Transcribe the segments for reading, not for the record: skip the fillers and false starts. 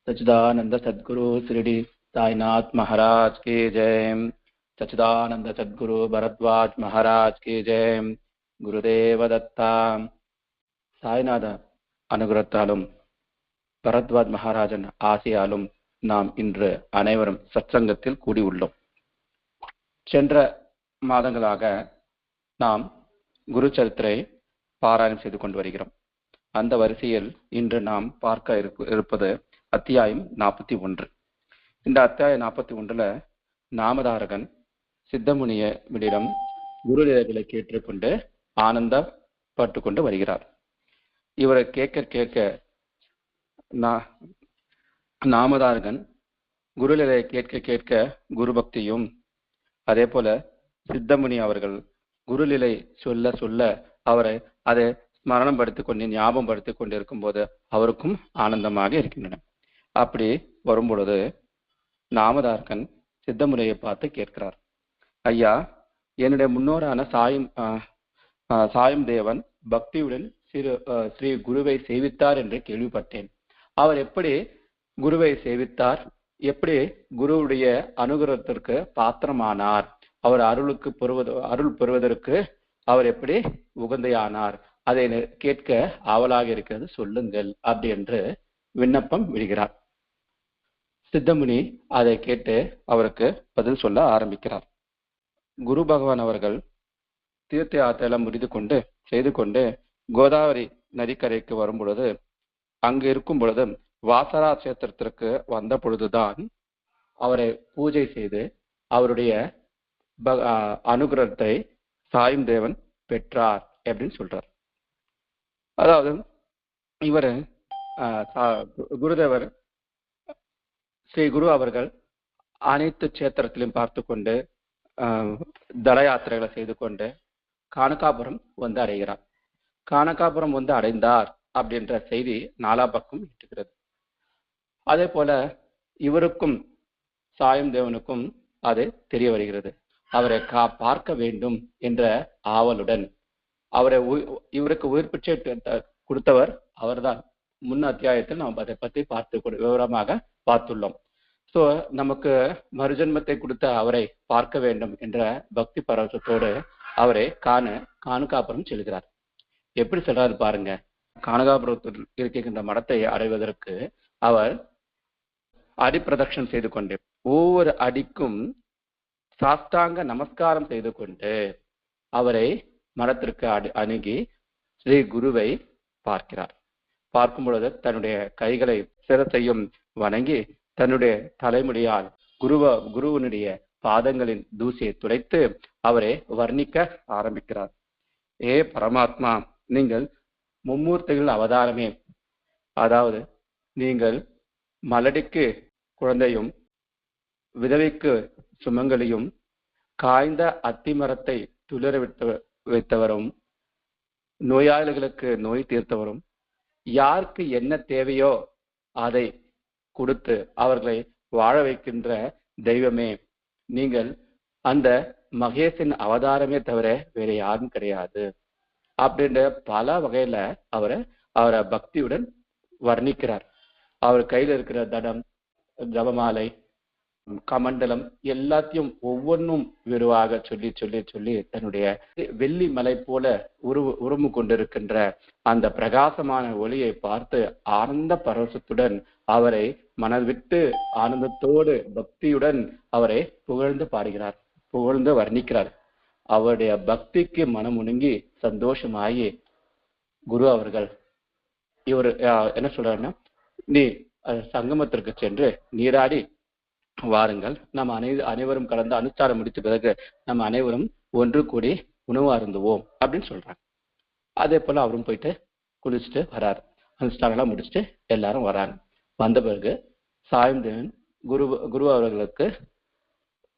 सच्चिदानंद सद्गुरु शिरडी साईनाथ महाराज की जय। सच्चिदानंद सद्गुरु भरद्वाज महाराज की जय। गुरुदेव दत्ता। சாய்நாத அனுகிரகத்தாலும் பரத்வாஜ் மகாராஜன் ஆசையாலும் நாம் இன்று அனைவரும் சத்சங்கத்தில் கூடியுள்ளோம். சென்ற மாதங்களாக நாம் குரு சரித்திரை பாராயணம் செய்து கொண்டு வருகிறோம். அந்த வரிசையில் இன்று நாம் பார்க்க இருப்பது அத்தியாயம் 41. இந்த அத்தியாயம் 41 நாமதாரகன் சித்தமுனியிடம் குருதேவர்களை கேட்டுக்கொண்டு ஆனந்தப்பட்டு கொண்டு வருகிறார். இவரை கேட்க நாமதாரகன் குருநிலையை கேட்க குரு பக்தியும், அதே போல சித்தமுனி அவர்கள் குருநிலை சொல்ல அவரை அதை ஸ்மரணம் படுத்திக் கொண்டு ஞாபகம் படுத்திக் கொண்டு இருக்கும் போது அவருக்கும் ஆனந்தமாக இருக்கின்றன. அப்படி வரும்பொழுது நாமதாரகன் சித்தமுனியை பார்த்து கேட்கிறார், ஐயா, என்னுடைய முன்னோரான சாயம் தேவன் பக்தியுடன் ஸ்ரீ குருவை சேவித்தார் என்று கேள்விப்பட்டேன். அவர் எப்படி குருவை சேவித்தார்? எப்படி குருவுடைய அனுகிரகத்திற்கு பாத்திரமானார்? அவர் அருள் பெறுவதற்கு அவர் எப்படி உகந்தையானார்? அதை கேட்க ஆவலாக இருக்கிறது, சொல்லுங்கள் அப்படி என்று விண்ணப்பம் விடுகிறார். சித்தமுனி அதை கேட்டு அவருக்கு பதில் சொல்ல ஆரம்பிக்கிறார். குரு பகவான் அவர்கள் தீர்த்த யாத்திரையெல்லாம் செய்து கொண்டு கோதாவரி நதிக்கரைக்கு வரும் பொழுது, அங்கு இருக்கும் பொழுது வாசரா கஷேத்திரத்திற்கு வந்த பொழுதுதான் அவரை பூஜை செய்து அவருடைய அனுகிரகத்தை சாயும் தேவன் பெற்றார் அப்படின்னு சொல்றார். அதாவது இவர் குருதேவர் ஸ்ரீ குரு அவர்கள் அனைத்து கஷேத்திரத்திலும் பார்த்து கொண்டு தல யாத்திரைகளை செய்து கொண்டு கானகாபுரம் வந்து அடைகிறார். கானகாபுரம் வந்து அடைந்தார் அப்படின்ற செய்தி 4 பக்கம் இருக்கிறது. அதே போல இவருக்கும் சாயம் தேவனுக்கும் அது தெரிய வருகிறது. அவரை பார்க்க வேண்டும் என்ற ஆவலுடன் இவருக்கு உயிர் பிச்சை கொடுத்தவர் அவர்தான். முன் அத்தியாயத்தில் நாம் அதை பற்றி விவரமாக பார்த்துள்ளோம். ஸோ நமக்கு மறுஜன்மத்தை கொடுத்த அவரை பார்க்க வேண்டும் என்ற பக்தி பரவசத்தோடு அவரை கானகாபுரம் செல்கிறார். எப்படி சொல்றாரு பாருங்க. கானகாபுரத்தில் இருக்கின்ற மடத்தை அடைவதற்கு அவர் அடிப்பிரதட்சணம் செய்து கொண்டு ஒவ்வொரு அடிக்கும் சாஷ்டாங்க நமஸ்காரம் செய்து கொண்டு அவரை மடத்திற்கு அணுகி ஸ்ரீ குருவை பார்க்கிறார். பார்க்கும் பொழுது தன்னுடைய கைகளை சிரத்தையும் வணங்கி தன்னுடைய தலைமுடியால் குருவனுடைய பாதங்களின் தூசியை துடைத்து அவரை வர்ணிக்க ஆரம்பிக்கிறார். ஏ பரமாத்மா, நீங்கள் மும்மூர்த்திகள் அவதாரமே. அதாவது நீங்கள் மலடிக்கு குழந்தையும் விதவைக்கு சுமங்கலியும் காய்ந்த அத்திமரத்தை துளிர வைத்தவரும் நோயாளிகளுக்கு நோய் தீர்த்தவரும் யாருக்கு என்ன தேவையோ அதை கொடுத்து அவர்களை வாழ வைக்கின்ற தெய்வமே. நீங்கள் அந்த மகேஷின் அவதாரமே தவிர வேற யாரும் கிடையாது அப்படின்ற பல வகையில அவரை பக்தியுடன் வர்ணிக்கிறார். அவர் கையில் இருக்கிற தடம், ஜபமாலை, கமண்டலம் எல்லாத்தையும் ஒவ்வொன்றும் விரிவாக சொல்லி தன்னுடைய வெள்ளி மலை போல உருமு கொண்டிருக்கின்ற அந்த பிரகாசமான ஒளியை பார்த்து ஆனந்த பரவசத்துடன் அவரை மனவிட்டு ஆனந்தத்தோடு பக்தியுடன் அவரை புகழ்ந்து பாடுகிறார், புகழ்ந்து வர்ணிக்கிறார். அவருடைய பக்திக்கு மனமுணுங்கி சந்தோஷமாகி குரு அவர்கள் இவர் என்ன சொல்றாருன்னா, நீ சங்கமத்திற்கு சென்று நீராடி வாருங்கள், நம்ம அனைவரும் கலந்து அனுஷ்டானம் முடித்த பிறகு நம்ம அனைவரும் ஒன்று கூடி உணவு அருந்துவோம் அப்படின்னு சொல்றாங்க. அதே போல அவரும் போயிட்டு குளிச்சுட்டு வராரு. அனுஷ்டானம் முடிச்சுட்டு எல்லாரும் வராங்க. வந்த பிறகு சாயம் தேவன் குரு அவர்களுக்கு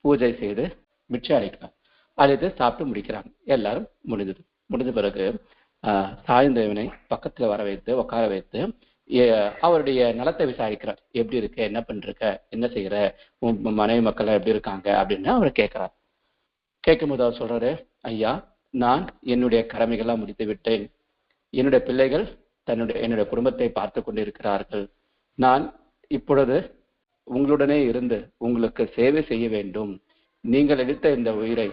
பூஜை செய்து மிச்சை அளிக்கிறார். அழைத்து சாப்பிட்டு முடிக்கிறாங்க. எல்லாரும் முடிஞ்ச பிறகு சாயந்தேவனை பக்கத்துல வர வைத்து உட்கார வைத்து அவருடைய நலத்தை விசாரிக்கிறார். எப்படி இருக்க, என்ன பண்ணிருக்க, என்ன செய்யற, மனைவி மக்கள் எப்படி இருக்காங்க அப்படின்னு அவர் கேட்கிறார். கேட்கும் போது அவர் சொல்றாரு, ஐயா, நான் என்னுடைய கடமைகள்லாம் முடித்து விட்டேன். என்னுடைய பிள்ளைகள் என்னுடைய குடும்பத்தை பார்த்து கொண்டு இருக்கிறார்கள். நான் இப்பொழுது உங்களுடனே இருந்து உங்களுக்கு சேவை செய்ய வேண்டும். நீங்கள் எடுத்த இந்த உயிரை,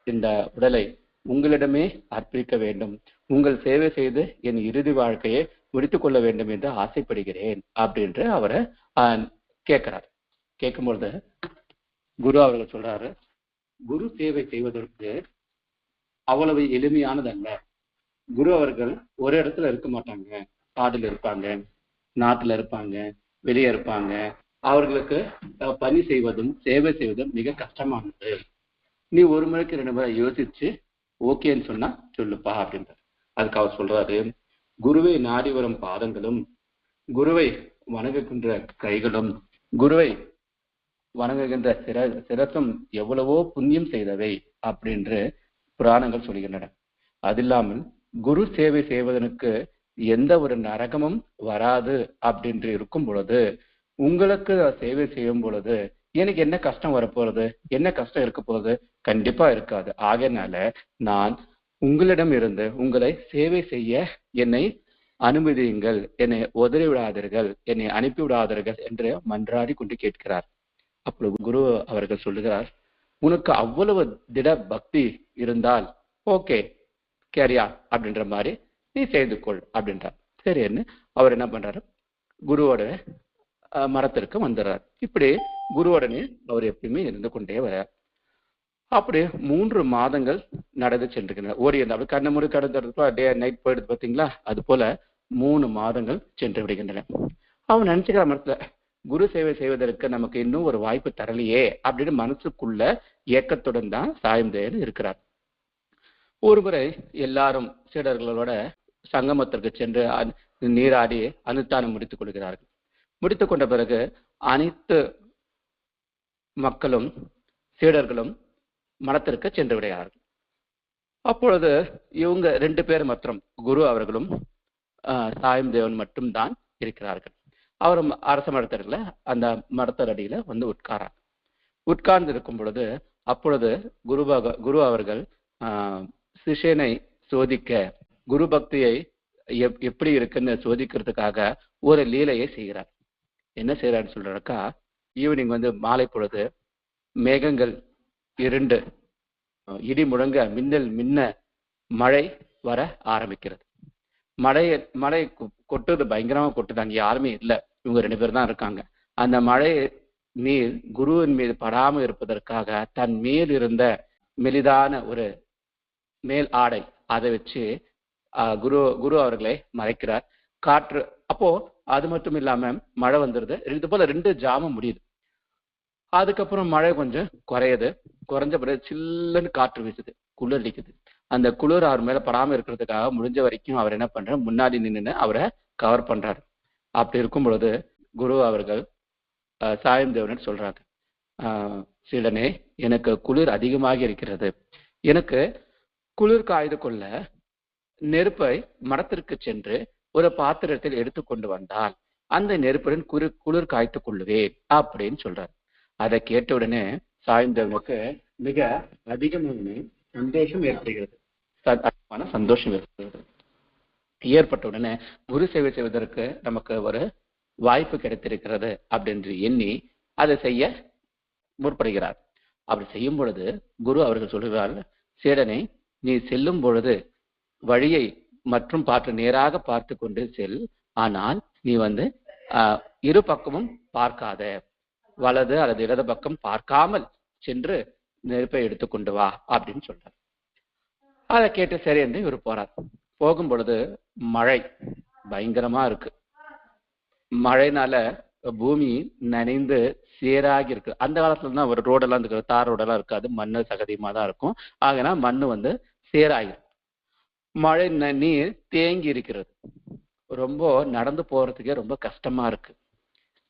இந்த உடலை உங்களிடமே அர்ப்பணிக்க வேண்டும். உங்கள் சேவை செய்து என் இறுதி வாழ்க்கையை முடித்துக் கொள்ள வேண்டும் என்று ஆசைப்படுகிறேன் அப்படின்று அவரை கேட்கிறார். கேட்கும்பொழுது குரு அவர்கள் சொல்றாரு, குரு சேவை செய்வதற்கு அவ்வளவு எளிமையானதல்ல. குரு அவர்கள் ஒரு இடத்துல இருக்க மாட்டாங்க. காடுல இருப்பாங்க, நாட்டுல இருப்பாங்க, வெளியே இருப்பாங்க. அவர்களுக்கு பணி செய்வதும் சேவை செய்வதும் மிக கஷ்டமானது. நீ ஒரு முறைக்கு 2 முறை யோசிச்சு ஓகேன்னு சொன்னா சொல்லுப்பா அப்படின்றார். அதுக்கு அவர் சொல்றாரு, குருவை நாடி வரும் பாதங்களும், குருவை வணங்குகின்ற கைகளும், குருவை வணங்குகின்ற சிரசும் எவ்வளவோ புண்ணியம் செய்தவை அப்படின்று புராணங்கள் சொல்கின்றன. அது இல்லாமல் குரு சேவை செய்வதற்கு எந்த ஒரு நரகமும் வராது அப்படின்று இருக்கும் பொழுது, உங்களுக்கு சேவை செய்யும் பொழுது எனக்கு என்ன கஷ்டம் வரப்போறது, என்ன கஷ்டம் இருக்க போகுது? கண்டிப்பா இருக்காது. ஆகையினால நான் உங்களிடம் இருந்து உங்களை சேவை செய்ய என்னை அனுமதியுங்கள், என்னை உதறி விடாதீர்கள், என்னை அனுப்பிவிடாதீர்கள் என்று மன்றாடி கொண்டு கேட்கிறார். அப்பொழுது குரு அவர்கள் சொல்லுகிறார், உனக்கு அவ்வளவு திட பக்தி இருந்தால் ஓகே கேரியா அப்படின்ற மாதிரி நீ செய்து கொள் அப்படின்றார். சரின்னு அவர் என்ன பண்றாரு, குருவோட மரத்திற்கு வந்துடுறார். இப்படி குருவுடனே அவர் எப்பயுமே இருந்து கொண்டே வர்றார். அப்படி 3 மாதங்கள் நடந்து சென்றுகின்றன. ஓடி கண்ண முறை கடந்த டே நைட் போயிடுது பார்த்தீங்களா, அது போல 3 மாதங்கள் சென்று விடுகின்றன. அவன் நினைச்சுக்கிற மனசுல, குரு சேவை செய்வதற்கு நமக்கு இன்னும் ஒரு வாய்ப்பு தரலையே அப்படின்னு மனசுக்குள்ள ஏக்கத்துடன் தான் சாயந்தேவன் இருக்கிறார். ஒருமுறை எல்லாரும் சீடர்களோட சங்கமத்திற்கு சென்று நீராடி அனுஷ்டானம் முடித்துக் கொள்கிறார்கள். முடித்துக் கொண்ட பிறகு அனைத்து மக்களும் சீடர்களும் மனத்திற்கு சென்று விடுகிறார்கள். அப்பொழுது இவங்க 2 பேர் மற்றும் குரு அவர்களும் சாயந்தேவன் மட்டும் தான் இருக்கிறார்கள். அவர் அரச மரத்தடியில அந்த மரத்தடியில வந்து உட்கார்ந்து இருக்கும் பொழுது, அப்பொழுது குரு அவர்கள் சிஷ்யனை சோதிக்க, குரு பக்தியை எப்படி இருக்குன்னு சோதிக்கிறதுக்காக ஒரு லீலையை செய்கிறார். என்ன செய்யறாருன்னு சொல்றாக்கா, ஈவினிங் வந்து மாலை பொழுது மேகங்கள் இருண்டு இடி முழங்க மின்னல் மின்ன மழை வர ஆரம்பிக்கிறது. மழை கொட்டுது, பயங்கரமா கொட்டுது. அங்க யாருமே இல்லை, இவங்க 2 பேர் தான் இருக்காங்க. அந்த மழை நீர் குருவின் மீது படாமல் இருப்பதற்காக தன் மேல் இருந்த மெலிதான ஒரு மேல் ஆடை அதை வச்சு குரு அவர்களை மறைக்கிறார். காற்று அப்போ அது மட்டும் இல்லாம மழை வந்துருது. இது போல 2 ஜாமம் முடியுது. அதுக்கப்புறம் மழை கொஞ்சம் குறையுது. குறைஞ்ச பிறகு சில்லுன்னு காற்று வீசுது, குளிர் அடிக்குது. அந்த குளிர் அவர் மேல படாம இருக்கிறதுக்காக முடிஞ்ச வரைக்கும் அவர் என்ன பண்றாரு, முன்னாடி நின்று அவரை கவர் பண்றாரு. அப்படி இருக்கும் பொழுது குரு அவர்கள் சாயந்தேவன் சொல்றாங்க, சீடனே, எனக்கு குளிர் அதிகமாக இருக்கிறது. எனக்கு குளிர் காய்து கொள்ள நெருப்பை மரத்திற்கு சென்று ஒரு பாத்திரத்தில் எடுத்துக்கொண்டு வந்தால் அந்த நெருப்புடன் குளிர் காய்த்து கொள்ளுவேன் அப்படின்னு சொல்றாரு. அதை கேட்ட உடனே சாயந்தேவனுக்கு மிக அதிகமான சந்தோஷம் ஏற்படுகிறது. சந்தோஷம் ஏற்பட்ட உடனே குரு சேவை செய்வதற்கு நமக்கு ஒரு வாய்ப்பு கிடைத்திருக்கிறது அப்படின்னு எண்ணி அதை செய்ய முற்படுகிறார். அப்படி செய்யும் பொழுது குரு அவர்கள் சொல்கிறார், சீடனை, நீ செல்லும் பொழுது வழியை மற்றும் நேராக பார்த்து கொண்டு செல். ஆனால் நீ வந்து இரு பக்கமும் பார்க்காத, வலது அல்லது இடது பக்கம் பார்க்காமல் சென்று நெருப்பை எடுத்துக்கொண்டு வா அப்படின்னு சொல்றார். அதை கேட்டு சரி என்று இவர் போறார். போகும் பொழுது மழை பயங்கரமா இருக்கு. மழைனால பூமி நனைந்து சேராகி இருக்கு. அந்த காலத்துல தான் ஒரு ரோடெல்லாம் இருக்கு, தார் ரோடெல்லாம் இருக்காது, மண்ணு சகதியமா தான் இருக்கும். ஆகனா மண்ணு வந்து சேராகிருக்கு. மழை நீர் தேங்கி இருக்கிறது. ரொம்ப நடந்து போறதுக்கே ரொம்ப கஷ்டமா இருக்கு.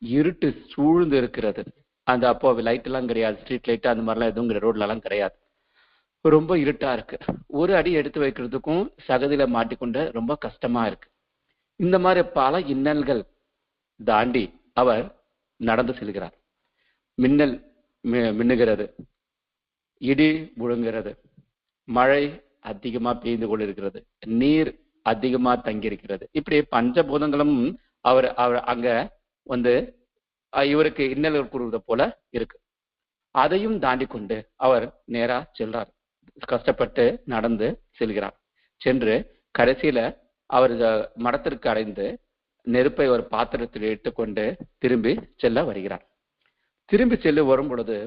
இருட்டு சூழ்ந்து இருக்கிறது. அந்த அப்போ லைட் எல்லாம் கிடையாது, ஸ்ட்ரீட் லைட் அந்த மாதிரிலாம் எதுவும் ரோட்ல எல்லாம் கிடையாது. ரொம்ப இருட்டா இருக்கு. ஒரு அடி எடுத்து வைக்கிறதுக்கும் சகதியில மாட்டிக்கொண்டு ரொம்ப கஷ்டமா இருக்கு. இந்த மாதிரி பல இன்னல்கள் தாண்டி அவர் நடந்து செல்கிறார். மின்னல் மின்னுகிறது, இடி முழங்குகிறது, மழை அதிகமா பெய்து கொண்டிருக்கிறது, நீர் அதிகமா தங்கி இருக்கிறது. இப்படி பஞ்சபூதங்களும் அவர் அங்க வந்து இவருக்கு இன்னல்கள் கூறுவது போல இருக்கு. அதையும் தாண்டி கொண்டு அவர் நேரா செல்றார். கஷ்டப்பட்டு நடந்து செல்கிறார். சென்று கடைசியில அவர் மடத்திற்கு அடைந்து நெருப்பை ஒரு பாத்திரத்தில் இட்டுக்கொண்டு திரும்பி செல்ல வருகிறார். திரும்பி செல்ல வரும் பொழுது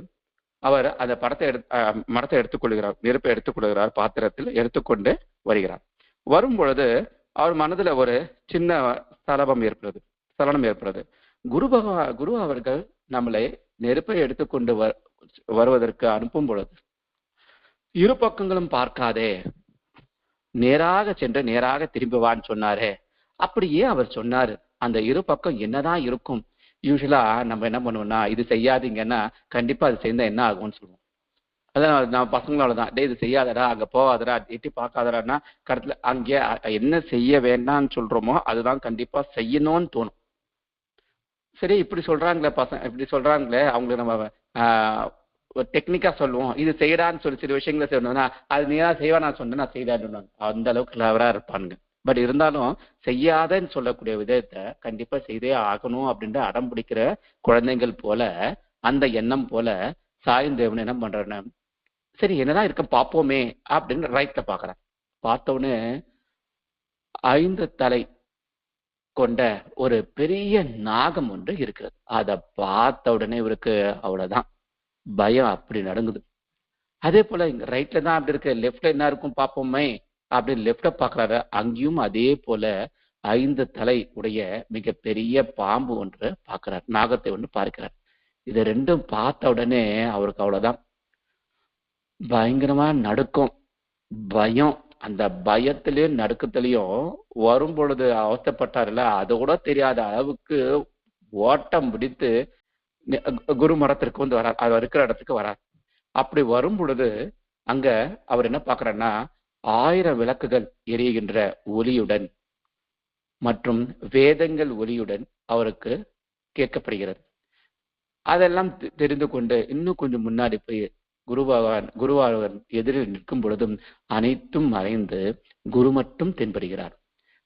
அவர் அந்த மரத்தை எடுத்துக்கொள்கிறார், நெருப்பை எடுத்துக்கொள்கிறார், பாத்திரத்தில் எடுத்துக்கொண்டு வருகிறார். வரும் பொழுது அவர் மனதுல ஒரு சின்ன சலனம் ஏற்படுறது. குரு அவர்கள் நம்மளை நெருப்பை எடுத்துக்கொண்டு வருவதற்கு அனுப்பும் பொழுது இரு பக்கங்களும் பார்க்காதே, நேராக சென்று நேராக திரும்புவான்னு சொன்னாரே, அப்படியே அவர் சொன்னாரு. அந்த இரு பக்கம் என்னதான் இருக்கும்? யூஸ்வலா நம்ம என்ன பண்ணுவோம்னா, இது செய்யாதீங்கன்னா கண்டிப்பா அது செய்தா என்ன ஆகும்னு சொல்லுவோம். அதான் நான் பசங்களோட தான், டே இது செய்யாதடா, அங்க போகாதடா, எட்டி பார்க்காதடான்னா கடத்துல அங்கே என்ன செய்ய வேண்டாம்னு சொல்றோமோ அதுதான் கண்டிப்பா செய்யணும்னு தோணும். சரி, இப்படி சொல்றாங்களே பசங்க, இப்படி சொல்றாங்களே, அவங்களுக்கு நம்ம ஒரு டெக்னிக்கா சொல்லுவோம், இது செய்யறான்னு சொல்லி சில விஷயங்களை செய்யணும்னா அது நீ தான் செய்வா, நான் சொன்னேன் நான் செய்தான்னு அந்த அளவுக்கு கிளவரா இருப்பானுங்க. பட் இருந்தாலும் செய்யாதன்னு சொல்லக்கூடிய விதத்தை கண்டிப்பா செய்தே ஆகணும் அப்படின்ட்டு அடம் பிடிக்கிற குழந்தைகள் போல, அந்த எண்ணம் போல சாயந்தேவன் என்ன பண்றேன்னு, சரி என்னதான் இருக்க பார்ப்போமே அப்படின்னு ரைட்ல பாக்குறேன். பார்த்தவுடனே 5 தலை கொண்ட ஒரு பெரிய நாகம் ஒன்று இருக்கிறது. அதை பார்த்த உடனே இவருக்கு அவ்வளவுதான், பயம் அப்படி நடுங்குது. அதே போல இங்க ரைட்ல தான் அப்படி இருக்கு, லெப்ட்ல என்ன இருக்கும் பார்ப்போமே அப்படின்னு லெப்ட பாக்குறாரு. அங்கேயும் அதே போல 5 தலை உடைய மிக பெரிய பாம்பு ஒன்று பார்க்கிறார், நாகத்தை ஒன்று பார்க்கிறார். இது ரெண்டும் பார்த்த உடனே அவருக்கு அவ்வளவுதான், பயங்கரமா நடுக்கும், பயம். அந்த பயத்திலையும் நடுக்கத்திலையும் வரும் பொழுது அவஸ்தப்பட்டார்ல, அது கூட தெரியாத அளவுக்கு ஓட்டம் பிடித்து குரு மரத்திற்கு வந்து வரார், அவர் இருக்கிற இடத்துக்கு வரார். அப்படி வரும் பொழுது அங்க அவர் என்ன பாக்குறாருன்னா, 1000 விளக்குகள் எரிகின்ற ஒளியுடன் மற்றும் வேதங்கள் ஒளியுடன் அவருக்கு கேட்கப்படுகிறது. அதெல்லாம் தெரிந்து கொண்டு இன்னும் கொஞ்சம் முன்னாடி போய் குருவாகவன் எதிரில் நிற்கும் பொழுதும் அனைத்தும் மறைந்து குரு மட்டும் தென்படுகிறார்.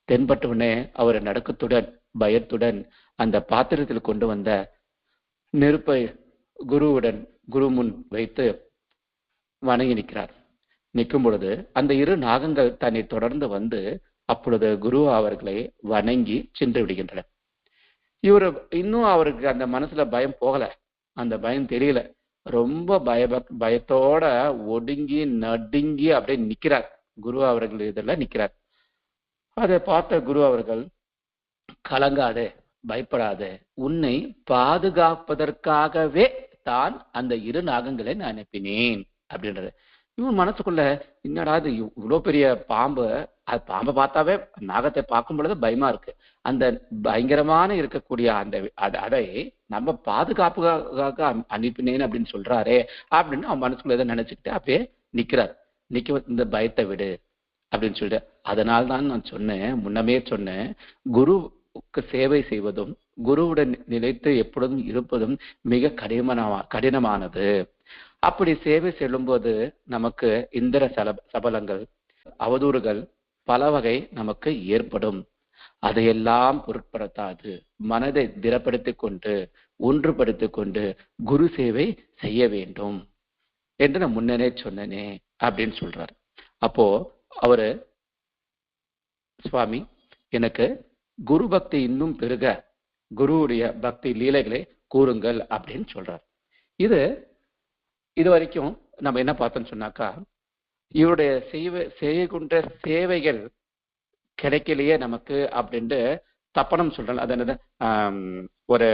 தென்பட்டவுடனே அவர் நடுக்கத்துடன் பயத்துடன் அந்த பாத்திரத்தில் கொண்டு வந்த நெருப்பை குரு முன் வைத்து வணங்கி நிற்கிறார். நிற்கும் பொழுது அந்த 2 நாகங்கள் தன்னை தொடர்ந்து வந்து அப்பொழுது குரு அவர்களை வணங்கி சென்று விடுகின்றன. இவரு இன்னும் அவருக்கு அந்த மனசுல பயம் போகல, அந்த பயம் தெரியல, ரொம்ப பயத்தோட ஒடுங்கி நடுங்கி அப்படியே நிக்கிறார். குரு அவர்கள் இதெல்லாம் நிக்கிறார். அதை பார்த்த குரு அவர்கள், கலங்காதே, பயப்படாதே, உன்னை பாதுகாப்பதற்காகவே தான் அந்த 2 நாகங்களை நான் அனுப்பினேன் அப்படின்றது. இவன் மனசுக்குள்ள, என்னடா இது இவ்வளவு பெரிய பாம்பு, அது பாம்பை பார்த்தாவே நாகத்தை பார்க்கும் பொழுது பயமா இருக்கு, அந்த பயங்கரமான இருக்கக்கூடிய அந்த அதை நம்ம பாதுகாப்புக்காக அனுப்பினேன் அப்படின்னு சொல்றாரே அப்படின்னு அவன் மனசுக்குள்ள எதை நினைச்சுக்கிட்டு அப்படியே நிக்கிறார். இந்த பயத்தை விடு அப்படின்னு சொல்லிட்டு, அதனால்தான் நான் சொன்னேன், முன்னமே சொன்னேன், குருவுக்கு சேவை செய்வதும் குருவுடன் நிலைத்து எப்பொழுதும் இருப்பதும் மிக கடினமானது. அப்படி சேவை செல்லும்போது நமக்கு இந்திர சபலங்கள், அவதூறுகள் பல வகை நமக்கு ஏற்படும். அதையெல்லாம் பொருட்படுத்தாது மனதை திடப்படுத்திக் கொண்டு ஒன்றுபடுத்திக் கொண்டு குரு சேவை செய்ய வேண்டும் என்று நான் முன்னே சொன்னேனே அப்படின்னு சொல்றாரு. அப்போ அவரு, சுவாமி எனக்கு குரு பக்தி இன்னும் பெருக குருவுடைய பக்தி லீலைகளை கூறுங்கள் அப்படின்னு சொல்றார். இது வரைக்கும் நம்ம என்ன பார்த்தோம்னு சொன்னாக்கா, இவருடைய செய்கின்ற சேவைகள் கிடைக்கலையே நமக்கு அப்படின்ட்டு தப்பனம் சொல்றேன். அது என்னது, ஒரு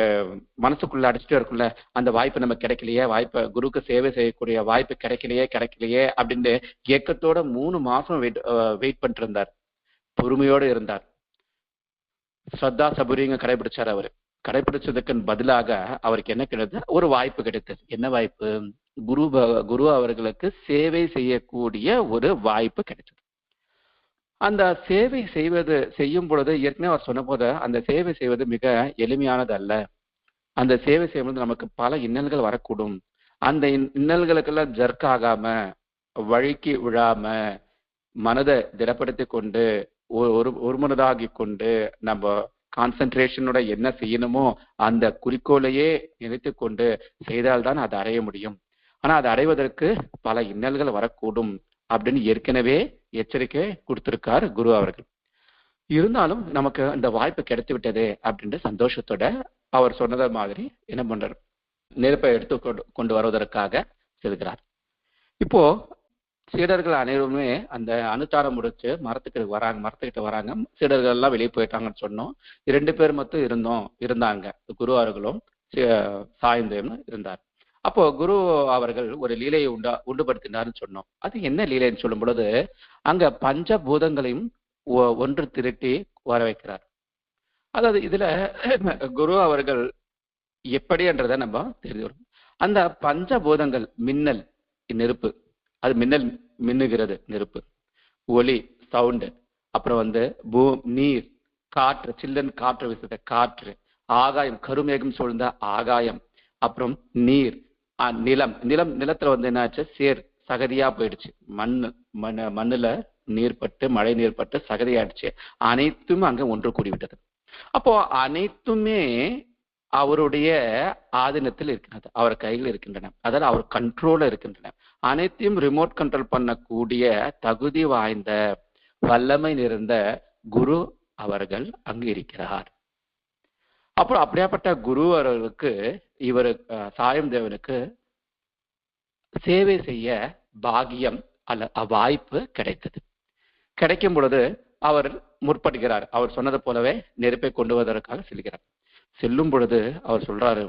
மனசுக்குள்ள அடிச்சுட்டு இருக்குல்ல, அந்த வாய்ப்பு நமக்கு கிடைக்கலையே, வாய்ப்பை குருக்கு சேவை செய்யக்கூடிய வாய்ப்பு கிடைக்கலையே அப்படின்ட்டு ஏக்கத்தோட 3 மாசம் வெயிட் பண்ணிட்டு இருந்தார். பொறுமையோடு இருந்தார். ஸ்ரத்தா சபுரிங்க கடைபிடிச்சார். அவரு கடைபிடிச்சதுக்கு பதிலாக அவருக்கு என்ன கிடைத்தது, ஒரு வாய்ப்பு கிடைத்தது. என்ன வாய்ப்பு? குரு அவர்களுக்கு சேவை செய்யக்கூடிய ஒரு வாய்ப்பு கிடைச்சது. அந்த சேவை செய்யும் பொழுது ஏற்கனவே அவர் சொன்ன போது, அந்த சேவை செய்வது மிக எளிமையானது அல்ல. அந்த சேவை செய்யும்போது நமக்கு பல இன்னல்கள் வரக்கூடும். அந்த இன்னல்களுக்கெல்லாம் ஜர்க் ஆகாம, வழுக்கி விழாம, மனதை திடப்படுத்தி கொண்டு ஒருமனதாகி கொண்டு நம்ம கான்சென்ட்ரேஷனோட என்ன செய்யணுமோ அந்த குறிக்கோளையே நினைத்து கொண்டு செய்தால்தான் அதை அடைய முடியும். ஆனா அதை அடைவதற்கு பல இன்னல்கள் வரக்கூடும் அப்படின்னு ஏற்கனவே எச்சரிக்கை கொடுத்திருக்கார் குரு அவர்கள். இருந்தாலும் நமக்கு அந்த வாய்ப்பு கிடைத்து விட்டதே அப்படின்ற சந்தோஷத்தோட அவர் சொன்னது மாதிரி என்ன பண்றார், நெருப்பை எடுத்து கொண்டு வருவதற்காக செல்கிறார். இப்போ சீடர்கள் அனைவருமே அந்த அனுஷ்டானம் முடிச்சு மரத்துக்கிட்ட வராங்க. சீடர்கள் எல்லாம் வெளியே போயிட்டாங்கன்னு சொன்னோம். 2 பேர் மட்டும் இருந்தாங்க. குரு அவர்களும் சாயந்தேவனும் இருந்தார். அப்போ குரு அவர்கள் ஒரு லீலையை உண்டுபடுத்தினார்னு சொன்னோம். அது என்ன லீலைன்னு சொல்லும் பொழுது அங்க பஞ்சபூதங்களையும் ஒன்று திரட்டி வர வைக்கிறார். அதாவது இதுல குரு அவர்கள் எப்படி என்றதை நம்ம தெரிஞ்சுக்கணும். அந்த பஞ்சபூதங்கள் மின்னல், நெருப்பு, அது மின்னுகிறது நெருப்பு, ஒலி சவுண்டு, அப்புறம் நீர், காற்று, சில்லன் காற்று வீசுத காற்று, ஆகாயம், கருமேகம் சூழ்ந்த ஆகாயம், அப்புறம் நீர், நிலத்துல என்னாச்சு, சேர் சகதியா போயிடுச்சு, மண்ணுல நீர் பட்டு, மழை நீர் பட்டு சகதியாயிடுச்சு. அனைத்தும் அங்க ஒன்று கூடிவிட்டது. அப்போ அனைத்துமே அவருடைய ஆதீனத்தில் இருக்கின்றது, அவர் கையில் இருக்கின்றன, அதாவது அவர் கண்ட்ரோல இருக்கின்றன. அனைத்தையும் ரிமோட் கண்ட்ரோல் பண்ணக்கூடிய தகுதி வாய்ந்த வல்லமை நிறைந்த குரு அவர்கள் அங்கு இருக்கிறார். அப்புறம் அப்படியாப்பட்ட குரு அவர்களுக்கு இவர் சாயம் தேவனுக்கு சேவை செய்ய பாகியம் வாய்ப்பு கிடைத்தது. கிடைக்கும் பொழுது அவர் முற்படுகிறார். அவர் சொன்னது போலவே நெருப்பை கொண்டு வருவதற்காக செல்கிறார். செல்லும் பொழுது அவர் சொல்றாரு,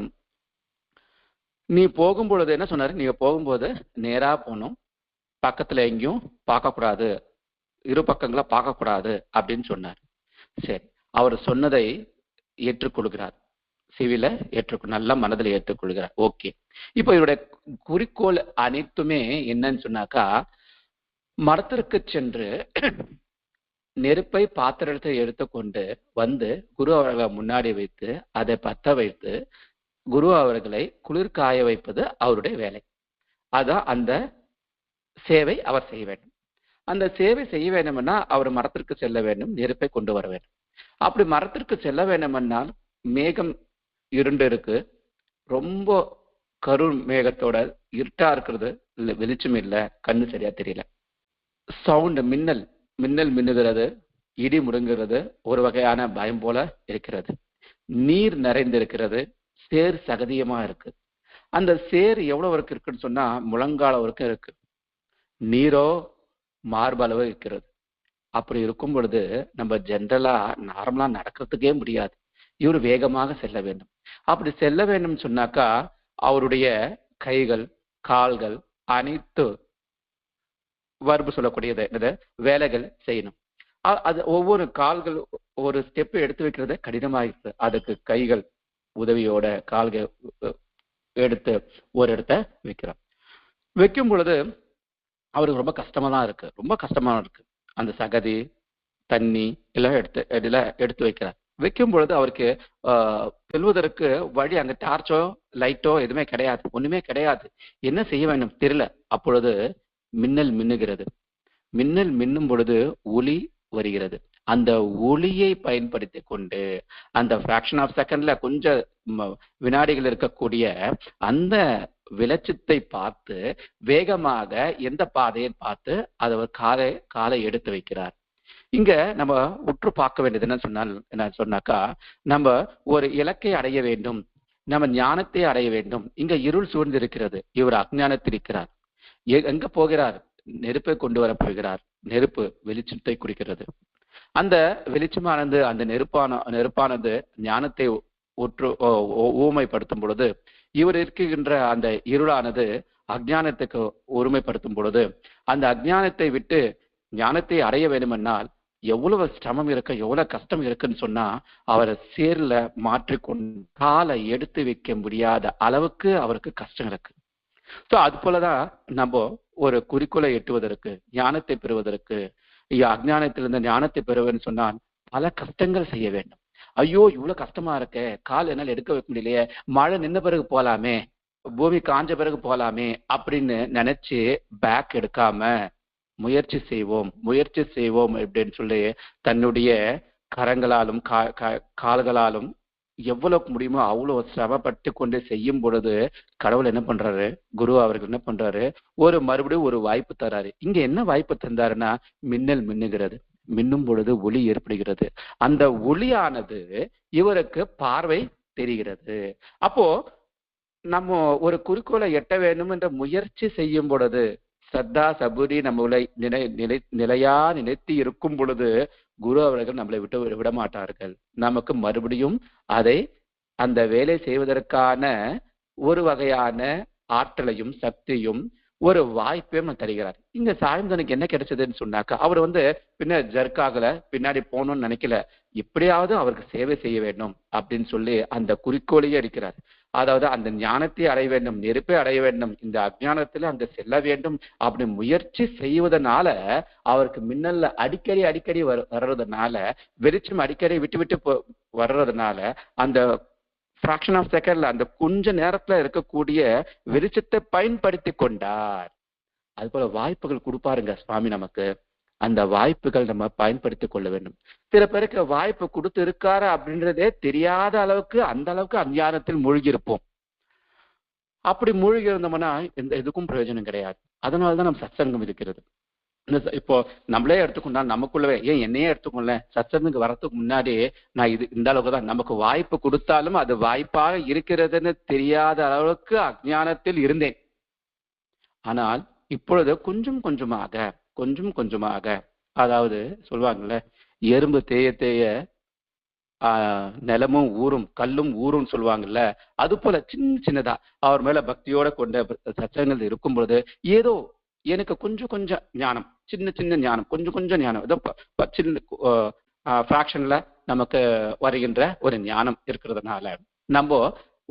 நீ போகும் பொழுது என்ன சொன்னாரு, நீங்க போகும்போது நேரா போகணும், பக்கத்துல எங்கேயும் பார்க்கக்கூடாது, இரு பக்கங்களை பார்க்கக்கூடாது அப்படின்னு சொன்னார். சரி, அவர் சொன்னதை ஏற்றுக்கொள்கிறார், சிவில நல்ல மனதில் ஏற்றுக்கொள்கிறார். ஓகே, இப்போ இவருடைய குறிக்கோள் அனைத்துமே என்னன்னு சொன்னாக்கா, மரத்திற்கு சென்று நெருப்பை பாத்திரத்தை எடுத்துக்கொண்டு குரு அவர்களை முன்னாடி வைத்து அதை பத்த வைத்து குரு அவர்களை குளிர் காய வைப்பது அவருடைய வேலை. அதான் அந்த சேவை அவர் செய்ய வேண்டும். அந்த சேவை செய்ய வேண்டும்னா அவர் மரத்திற்கு செல்ல வேண்டும், நெருப்பை கொண்டு வர வேண்டும். அப்படி மரத்திற்கு செல்ல வேண்டுமென்றால் மேகம் இருண்டு இருக்கு, ரொம்ப கரு மேகத்தோட இருட்டா இருக்கிறது, வெளிச்சம் இல்லை, கண்ணு சரியா தெரியல. சவுண்ட், மின்னுகிறது, இடி முடுங்குகிறது, ஒரு வகையான பயம் போல இருக்கிறது. நீர் நிறைந்திருக்கிறது, சேர் சகதியமா இருக்கு. அந்த சேர் எவ்வளவு இருக்குன்னு சொன்னா முழங்கால வரைக்கும் இருக்கு, நீரோ மார்பளவு இருக்கிறது. அப்படி இருக்கும் பொழுது நம்ம ஜென்ரலா நார்மலா நடக்கிறதுக்கே முடியாது. இவர் வேகமாக செல்ல வேண்டும். அப்படி செல்ல வேண்டும் சொன்னாக்கா அவருடைய கைகள், கால்கள் அனைத்து வர்பு சொல்லக்கூடியது வேலைகள் செய்யணும். அது ஒவ்வொரு கால்கள் ஒரு ஸ்டெப் எடுத்து வைக்கிறது கடினமாயிருக்கு. அதுக்கு கைகள் உதவியோட கால்கள் எடுத்து ஒரு இடத்த வைக்கிறோம். வைக்கும் பொழுது அவருக்கு ரொம்ப கஷ்டமா இருக்கு. அந்த சகதி, தண்ணி எல்லாம் எடுத்து வைக்கிறார். வைக்கும் பொழுது அவருக்கு செல்வதற்கு வழி, அங்க டார்ச்சோ லைட்டோ எதுவுமே கிடையாது, ஒண்ணுமே கிடையாது. என்ன செய்ய வேண்டும் தெரியல. அப்பொழுது மின்னுகிறது. மின்னும் பொழுது ஒளி வருகிறது. அந்த ஒளியை பயன்படுத்தி கொண்டு அந்த ஃபிராக்ஷன் ஆஃப் செகண்ட்ல கொஞ்சம் வினாடிகள் இருக்கக்கூடிய அந்த வெளிச்சத்தை பார்த்து வேகமாக எந்த பாதையை பார்த்து அதை காலை எடுத்து வைக்கிறார். இங்க நம்ம உற்று பார்க்க வேண்டியது என்ன சொன்னாக்கா, நம்ம ஒரு இலக்கை அடைய வேண்டும், நம்ம ஞானத்தை அடைய வேண்டும். இங்க இருள் சூழ்ந்து இருக்கிறது, இவர் அஞ்ஞானத்தில் இருக்கிறார். எங்க போகிறார்? நெருப்பை கொண்டு வர போகிறார். நெருப்பு வெளிச்சத்தை குறிக்கிறது. அந்த வெளிச்சமானது, அந்த நெருப்பானது ஞானத்தை ஊமைப்படுத்தும் பொழுது, இவர் இருக்கின்ற அந்த இருளானது அஞ்ஞானத்துக்கு ஒருமைப்படுத்தும் பொழுது, அந்த அஞ்ஞானத்தை விட்டு ஞானத்தை அடைய வேண்டுமென்றால் எவ்வளவு சிரமம் இருக்கு, எவ்வளவு கஷ்டம் இருக்குன்னு சொன்னா அவரை சேர்ல மாற்றிக்கொண்டு காலை எடுத்து வைக்க முடியாத அளவுக்கு அவருக்கு கஷ்டம் இருக்கு. ஸோ அது போலதான் நம்ம ஒரு குறிக்கோளை எட்டுவதற்கு, ஞானத்தை பெறுவதற்கு, அஞ்ஞானத்திலிருந்து ஞானத்தை பெறுவேன்னு சொன்னால் பல கஷ்டங்கள் செய்ய வேண்டும். ஐயோ இவ்வளவு கஷ்டமா இருக்க, கால் என்னால் எடுக்க வைக்க முடியலையே, மழை நின்ன பிறகு போலாமே, பூமி காஞ்ச பிறகு போலாமே அப்படின்னு நினைச்சு பேக் எடுக்காம முயற்சி செய்வோம் அப்படின்னு சொல்லி தன்னுடைய கரங்களாலும் கால்களாலும் எவ்வளவுக்கு முடியுமோ அவ்வளவு சிரமப்பட்டு கொண்டு செய்யும் பொழுது கடவுள் என்ன பண்றாரு, குரு அவர்கள் என்ன பண்றாரு, மறுபடியும் ஒரு வாய்ப்பு தராரு. இங்க என்ன வாய்ப்பு தந்தாருன்னா, மின்னல் மின்னுகிறது, மின்னும் பொழுது ஒளி ஏற்படுகிறது. அந்த ஒளியானது இவருக்கு பார்வை தெரிகிறது. அப்போ நம்ம ஒரு குறிக்கோளை எட்ட வேண்டும் என்ற முயற்சி செய்யும் பொழுது, சத்தா சபுரி நம்மளை நிலையா நினைத்து இருக்கும் பொழுது குரு அவர்கள் நம்மளை விட மாட்டார்கள். நமக்கு மறுபடியும் அந்த வேலை செய்வதற்கான ஒரு வகையான ஆற்றலையும் சக்தியும் ஒரு வாய்ப்பையும் தருகிறார். இங்க சாயந்தனுக்கு என்ன கிடைச்சதுன்னு சொன்னாக்கா, அவர் பின்ன ஜர்க்காகல, பின்னாடி போகணும்னு நினைக்கல, எப்படியாவது அவருக்கு சேவை செய்ய வேண்டும் அப்படின்னு சொல்லி அந்த குறிக்கோளையே அடிக்கிறார். அதாவது அந்த ஞானத்தை அடைய வேண்டும், நெருப்பை அடைய வேண்டும், இந்த அஜ்ஞானத்துல அங்க செல்ல வேண்டும் அப்படி முயற்சி செய்வதனால அவருக்கு மின்னல்ல அடிக்கடி வர்றதுனால, வெளிச்சம் அடிக்கடி விட்டு விட்டு வர்றதுனால, அந்த ஃபிராக்ஷன் ஆஃப் செகண்ட்ல அந்த கொஞ்ச நேரத்துல இருக்கக்கூடிய வெளிச்சத்தை பயன்படுத்தி கொண்டார். அது போல வாய்ப்புகள் கொடுப்பாருங்க சுவாமி நமக்கு. அந்த வாய்ப்புகள் நம்ம பயன்படுத்திக் கொள்ள வேண்டும். சில பேருக்கு வாய்ப்பு கொடுத்து இருக்காரு அப்படின்றதே தெரியாத அளவுக்கு அந்த அளவுக்கு அஞ்ஞானத்தில் மூழ்கி இருப்போம். அப்படி மூழ்கி இருந்தோம்னா எந்த எதுக்கும் பிரயோஜனம் கிடையாது. அதனாலதான் நம்ம சத்சங்கம் இருக்கிறது. இப்போ நம்மளே எடுத்துக்கொண்டா நமக்குள்ளவே, ஏன் என்னையே எடுத்துக்கொள்ள, சத்சங்குக்கு வரத்துக்கு முன்னாடி நான் இந்த அளவுக்கு தான், நமக்கு வாய்ப்பு கொடுத்தாலும் அது வாய்ப்பாக இருக்கிறதுன்னு தெரியாத அளவுக்கு அஞ்ஞானத்தில் இருந்தேன். ஆனால் இப்பொழுது கொஞ்சம் கொஞ்சமாக அதாவது சொல்லுவாங்கல்ல, எறும்பு தேய தேய நிலமும் ஊரும் கல்லும் ஊரும் சொல்லுவாங்கல்ல, அது போல சின்னதா அவர் மேல பக்தியோட கொண்ட சத்சங்கங்கள் இருக்கும் பொழுது ஏதோ எனக்கு கொஞ்சம் ஞானம், சின்ன ஞானம், கொஞ்சம் ஞானம், ஏதோ சின்ன ஃபிராக்ஷன்ல நமக்கு வருகின்ற ஒரு ஞானம் இருக்கிறதுனால நம்ம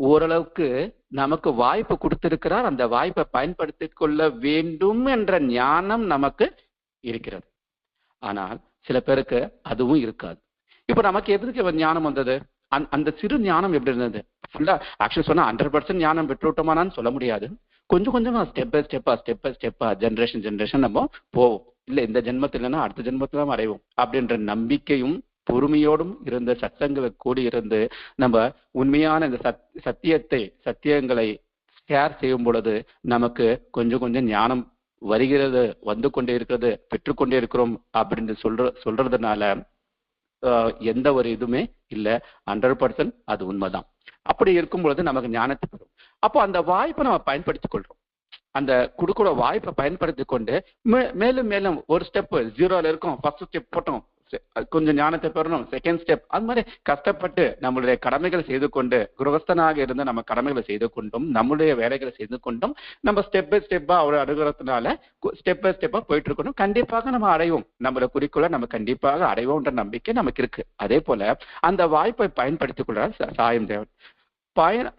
ஓரளவுக்கு நமக்கு வாய்ப்பு கொடுத்திருக்கிறார். அந்த வாய்ப்பை பயன்படுத்தி கொள்ள வேண்டும் என்ற ஞானம் நமக்கு இருக்கிறது. ஆனால் சில பேருக்கு அதுவும் இருக்காது. இப்ப நமக்கு எதுக்கு ஞானம் வந்தது? அந்த சிறு ஞானம் எப்படி இருந்தது? ஃபுல்லா ஆக்சுவலி சொன்னா 100% ஞானம் பெற்றுவிட்டோமான்னு சொல்ல முடியாது. கொஞ்சமா ஸ்டெப் பை ஸ்டெப்பா ஜென்ரேஷன் நம்ம போவோம். இல்ல இந்த ஜென்மத்தில் இல்லைன்னா அடுத்த ஜென்மத்துல அடைவோம் அப்படின்ற நம்பிக்கையும் பொறுமையோடும் இருந்த சத்சங்களை கூடி இருந்து நம்ம உண்மையான இந்த சத்தியங்களை ஷேர் செய்யும் பொழுது நமக்கு கொஞ்சம் ஞானம் வருகிறது, வந்து கொண்டே இருக்கிறது, பெற்றுக்கொண்டே இருக்கிறோம் அப்படின்னு சொல்றதுனால எந்த ஒரு இதுவுமே இல்லை. 100% அது உண்மைதான். அப்படி இருக்கும் பொழுது நமக்கு ஞானத்தை பெறும். அப்போ அந்த வாய்ப்பை நம்ம பயன்படுத்திக் கொள்றோம். அந்த கொடுக்குற வாய்ப்பை பயன்படுத்தி கொண்டு மேலும் ஒரு ஸ்டெப் 0ல இருக்கும், ஃபர்ஸ்ட் ஸ்டெப் போட்டோம், கொஞ்சம் ஞானத்தை பெறணும், செகண்ட் ஸ்டெப், அது மாதிரி கஷ்டப்பட்டு நம்மளுடைய கடமைகளை செய்து கொண்டு, குருவஸ்தனாக இருந்து நம்ம கடமைகளை செய்து கொண்டும் நம்மளுடைய வேலைகளை செய்து கொண்டும் நம்ம ஸ்டெப் பை ஸ்டெப்பா அவர் அணுகிறதுனால ஸ்டெப் பை ஸ்டெப்பா போயிட்டு இருக்கணும். கண்டிப்பாக நம்ம அடைவோம், நம்மளோட குறிக்கோளை நம்ம கண்டிப்பாக அடைவோம்ன்ற நம்பிக்கை நமக்கு இருக்கு. அதே போல அந்த வாய்ப்பை பயன்படுத்திக் கொள்றார் சாயம் தேவன்.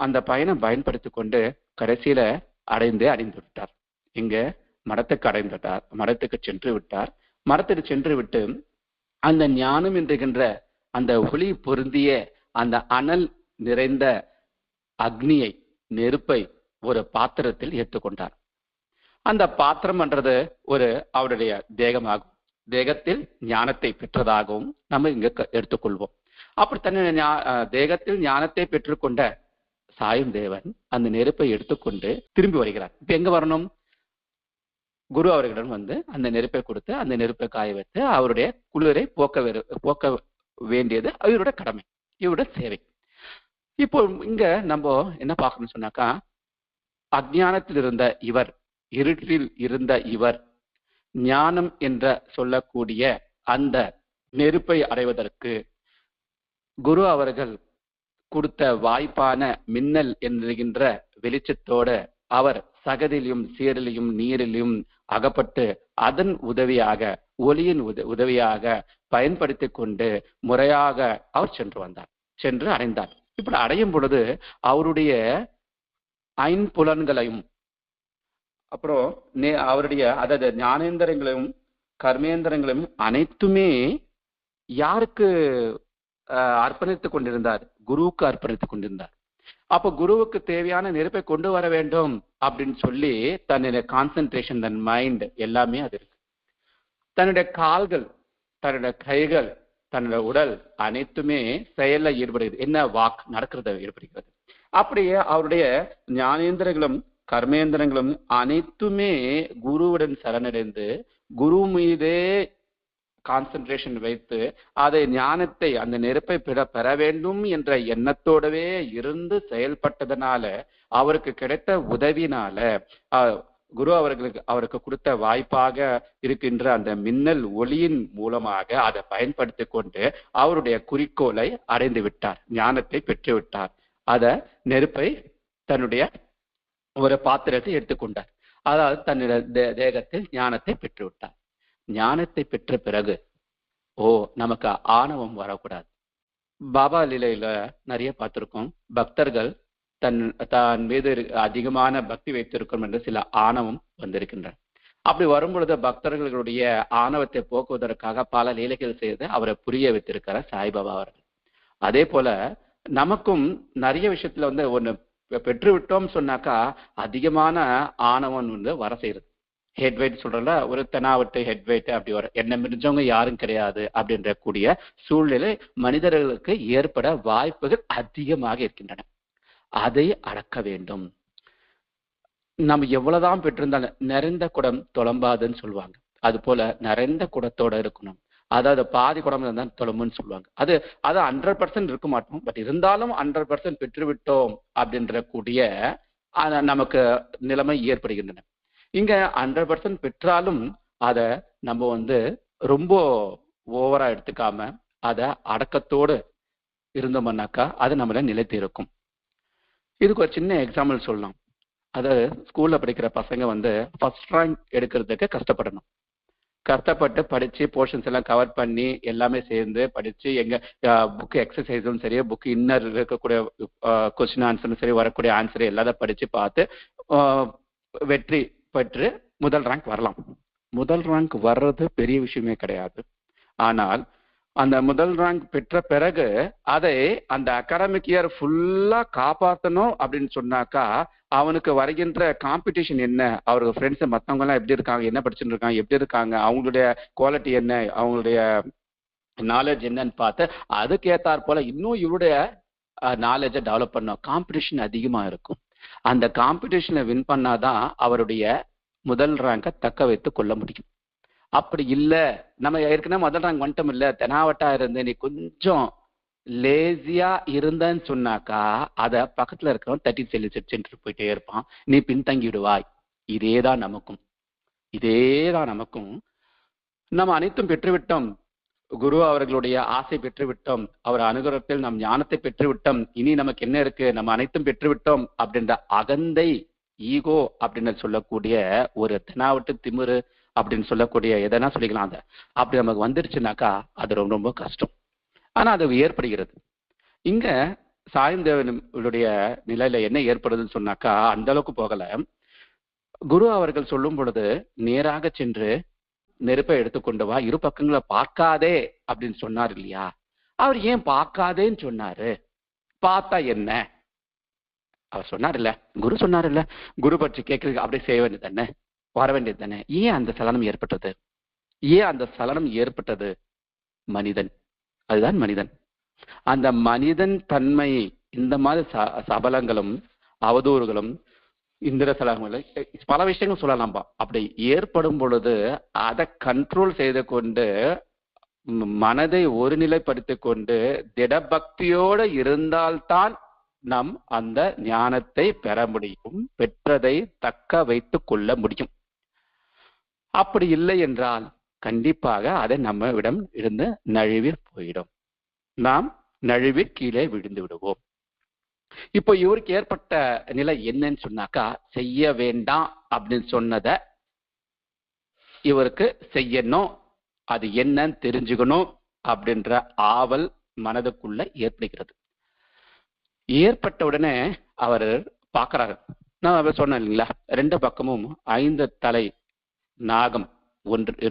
அந்த பயணம் பயன்படுத்தி கொண்டு கடைசியில அடைந்து விட்டார். இங்க மடத்துக்கு சென்று விட்டார். மரத்துக்கு சென்று விட்டு அந்த ஞானம் என்கின்ற அந்த ஒளி பொருந்திய அந்த அனல் நிறைந்த அக்னியை, நெருப்பை ஒரு பாத்திரத்தில் ஏற்றுக்கொண்டார். அந்த பாத்திரம் என்றது அவருடைய தேகமாகும். தேகத்தில் ஞானத்தை பெற்றதாகவும் நம்ம இங்க எடுத்துக்கொள்வோம். அப்படி தன்னுடைய தேகத்தில் ஞானத்தை பெற்றுக்கொண்ட சாயும் தேவன் அந்த நெருப்பை எடுத்துக்கொண்டு திரும்பி வருகிறார். இப்ப எங்க வரணும்? குரு அவர்களிடம் அந்த நெருப்பை கொடுத்து அந்த நெருப்பை காய வைத்து அவருடைய குளிரை போக்க வேண்டியது அவருடைய கடமை, இவருடைய சேவை. இப்போ இங்க நம்ம என்ன பார்க்கணும்னு சொன்னாக்கா, அஞ்ஞானத்தில் இருந்த இவர், இருட்டில் இருந்த இவர் ஞானம் என்ற சொல்லக்கூடிய அந்த நெருப்பை அடைவதற்கு குரு அவர்கள் கொடுத்த வாய்ப்பான மின்னல் என்கின்ற வெளிச்சத்தோட அவர் சகதியிலும் சீரலிலும் நீரிலும் அகப்பட்டு அதன் உதவியாக, ஒளியின் உதவியாக பயன்படுத்தி கொண்டு முறையாக அவர் சென்று அடைந்தார். இப்படி அடையும் பொழுது அவருடைய ஐம்புலன்களையும் அப்புறம் அவருடைய அதாவது ஞானேந்திரங்களையும் கர்மேந்திரங்களையும் அனைத்துமே யாருக்கு அர்ப்பணித்துக் கொண்டிருந்தார்? குருவுக்கு அர்ப்பணித்துக் கொண்டிருந்தார். அப்ப குருவுக்கு தேவையான நெருப்பை கொண்டு வர வேண்டும் அப்படின்னு சொல்லி தன்னுடைய கான்சென்ட்ரேஷன், தன் மைண்ட் எல்லாமே அது இருக்கு. தன்னுடைய கால்கள், தன்னுடைய கைகள், தன்னோட உடல் அனைத்துமே செயல்ல ஈடுபடுகிறது. என்ன வாக் நடக்கிறத ஈடுபடுகிறது. அப்படியே அவருடைய ஞானேந்திரங்களும் கர்மேந்திரங்களும் அனைத்துமே குருவுடன் சரணடைந்து குரு மீதே கான்சென்ட்ரேஷன் வைத்து அதை ஞானத்தை அந்த நெருப்பை பெற வேண்டும் என்ற எண்ணத்தோடவே இருந்து செயல்பட்டதனால அவருக்கு கிடைத்த உதவினால குரு அவருக்கு கொடுத்த வாய்ப்பாக இருக்கின்ற அந்த மின்னல் ஒளியின் மூலமாக அதை பயன்படுத்தி கொண்டு அவருடைய குறிக்கோளை அடைந்து விட்டார், ஞானத்தை பெற்று விட்டார். அத நெருப்பை தன்னுடைய ஒரு பாத்திரத்தை எடுத்துக்கொண்டார். அதாவது தன்னுடைய தேகத்தில் ஞானத்தை பெற்று விட்டார். ஞானத்தை பெற்ற பிறகு நமக்கு ஆணவம் வரக்கூடாது. பாபா லீலையில நிறைய பார்த்திருக்கோம். பக்தர்கள் தன் மீது அதிகமான பக்தி வைத்திருக்கும் என்று சில ஆணவம் வந்திருக்கின்றன. அப்படி வரும்பொழுது பக்தர்களுடைய ஆணவத்தை போக்குவதற்காக பல லீலைகள் செய்து அவரை புரிய வைத்திருக்கிறார் சாய்பாபா அவர்கள். அதே போல நமக்கும் நிறைய விஷயத்துல ஒண்ணு பெற்றுவிட்டோம் சொன்னாக்கா அதிகமான ஆணவம் வர செய்யறது. ஹெட் வெயிட் சொல்றல, ஒரு தெனாவட்டு ஹெட் வெயிட் அப்படி வர என்ன மிரிஞ்சவங்க யாரும் கிடையாது அப்படின்ற கூடிய சூழ்நிலை மனிதர்களுக்கு ஏற்பட வாய்ப்புகள் அதிகமாக இருக்கின்றன. அதை அடக்க வேண்டும். நம்ம எவ்வளவுதான் பெற்றிருந்தாலும் நிறைந்த குடம் தொலம்பாதுன்னு சொல்லுவாங்க. அது போல நிறைந்த குடத்தோட இருக்கணும். அதாவது பாதி குடம் தான் தொலம்புன்னு சொல்லுவாங்க. அது 100% இருக்க மாட்டோம். பட் இருந்தாலும் 100% பெற்றுவிட்டோம் அப்படின்ற கூடிய நமக்கு நிலைமை ஏற்படுகின்றன. இங்க 100% பெற்றாலும் அதை நம்ம ரொம்ப ஓவரா எடுத்துக்காம அதை அடக்கத்தோடு இருந்தோம்னாக்கா அது நம்மள நிலைத்து இருக்கும். இதுக்கு ஒரு சின்ன எக்ஸாம்பிள் சொல்லலாம். அதாவது ஸ்கூல்ல படிக்கிற பசங்க ஃபர்ஸ்ட் ரேங்க் எடுக்கிறதுக்கு கஷ்டப்படணும். கஷ்டப்பட்டு படிச்சு போர்ஷன்ஸ் எல்லாம் கவர் பண்ணி எல்லாமே சேர்ந்து படிச்சு எங்க புக் எக்ஸசைஸும் சரி, புக் இன்னர் இருக்கக்கூடிய கொஸ்டின் ஆன்சரும் சரி, வரக்கூடிய ஆன்சர் எல்லாத்தையும் படிச்சு பார்த்து வெற்றி பெற்று முதல் ரேங்க் வரலாம். முதல் ரேங்க் வர்றது பெரிய விஷயமே கிடையாது. ஆனால் அந்த முதல் ரேங்க் பெற்ற பிறகு அதை அந்த அகாடமிக் இயர் ஃபுல்லா காப்பாற்றணும் அப்படின்னு சொன்னாக்கா அவனுக்கு வருகின்ற காம்படிஷன் என்ன, அவருக்கு ஃப்ரெண்ட்ஸ் மற்றவங்க எல்லாம் எப்படி இருக்காங்க, என்ன படிச்சுட்டு இருக்காங்க, எப்படி இருக்காங்க, அவங்களுடைய குவாலிட்டி என்ன, அவங்களுடைய நாலேஜ் என்னன்னு பார்த்து அதுக்கேத்தாற் போல இன்னும் இவருடைய நாலேஜை டெவலப் பண்ணும். காம்படிஷன் அதிகமா இருக்கும். அந்த காம்படிஷனை வின் பண்ணாதான் அவருடைய முதல் ரேங்கை தக்க வைத்து கொள்ள முடியும். அப்படி இல்லை, நம்ம ஏற்கனவே முதல் ரேங்க் வந்துட்டோம், இல்லை தெனாவட்டா இருந்து நீ கொஞ்சம் லேசியா இருந்தன்னு சொன்னாக்கா அதை பக்கத்துல இருக்கிறவன் தட்டி சென்று போயிட்டே இருப்பான், நீ பின்தங்கி விடுவாய். இதேதான் நமக்கும் நம்ம அனைத்தும் பெற்றுவிட்டோம். குரு அவர்களுடைய ஆசை பெற்றுவிட்டோம், அவர் அனுகிரகத்தில் நம் ஞானத்தை பெற்றுவிட்டோம். இனி நமக்கு என்ன இருக்கு, நம்ம அனைத்தும் பெற்றுவிட்டோம் அப்படின்ற அகந்தை, ஈகோ அப்படின்னு சொல்லக்கூடிய ஒரு தெனாவட்டு திமிரு அப்படின்னு சொல்லக்கூடிய எதனா சொல்லிக்கலாம். அப்படி நமக்கு வந்துருச்சுனாக்கா அது ரொம்ப ரொம்ப கஷ்டம். ஆனா அது ஏற்படுகிறது. இங்க சாயந்தேவனுடைய நிலையில என்ன ஏற்படுதுன்னு சொன்னாக்கா அந்த அளவுக்கு போகல. குரு அவர்கள் சொல்லும் பொழுது நேராக சென்று நெருப்பை எடுத்துக்கொண்டு வா, இரு பக்கங்களை பார்க்காதே அப்படின்னு சொன்னார் இல்லையா. அவர் ஏன் பார்க்காதேன்னு சொன்னாரு? பார்த்தா என்ன அவர் சொன்னார் இல்ல, குரு சொன்னார் இல்ல, குரு பற்றி கேட்கறதுக்கு அப்படியே செய்ய வேண்டியது தானே, வர வேண்டியது தானே. ஏன் அந்த சலனம் ஏற்பட்டது? மனிதன், அதுதான் மனிதன். அந்த மனிதன் தன்மை இந்த மாதிரி சபலங்களும் அவதூறுகளும் இந்திர சலகங்களும் பல விஷயங்கள் சொல்லலாம்பா. அப்படி ஏற்படும் பொழுது அதை கண்ட்ரோல் செய்து கொண்டு மனதை ஒருநிலைப்படுத்திக் கொண்டு திடபக்தியோடு இருந்தால்தான் நம் அந்த ஞானத்தை பெற முடியும், பெற்றதை தக்க வைத்துக் கொள்ள முடியும். அப்படி இல்லை என்றால் கண்டிப்பாக அதை நம்மிடம் இருந்து நழுவி போயிடும், நாம் நழுவி கீழே விழுந்து விடுவோம். இப்போ இவருக்கு ஏற்பட்ட நிலை என்னன்னு சொன்னாக்கா, செய்ய வேண்டாம் அப்படின்னு சொன்னதை இவருக்கு செய்யணும், அது என்னன்னு தெரிஞ்சுக்கணும் அப்படின்ற ஆவல் மனதுக்குள்ள ஏற்படுகிறது. ஏற்பட்ட உடனே அவர் பார்க்கிறாரு. நான் சொன்னேன் இல்லைங்களா, ரெண்டு பக்கமும் 5 தலை நாகம்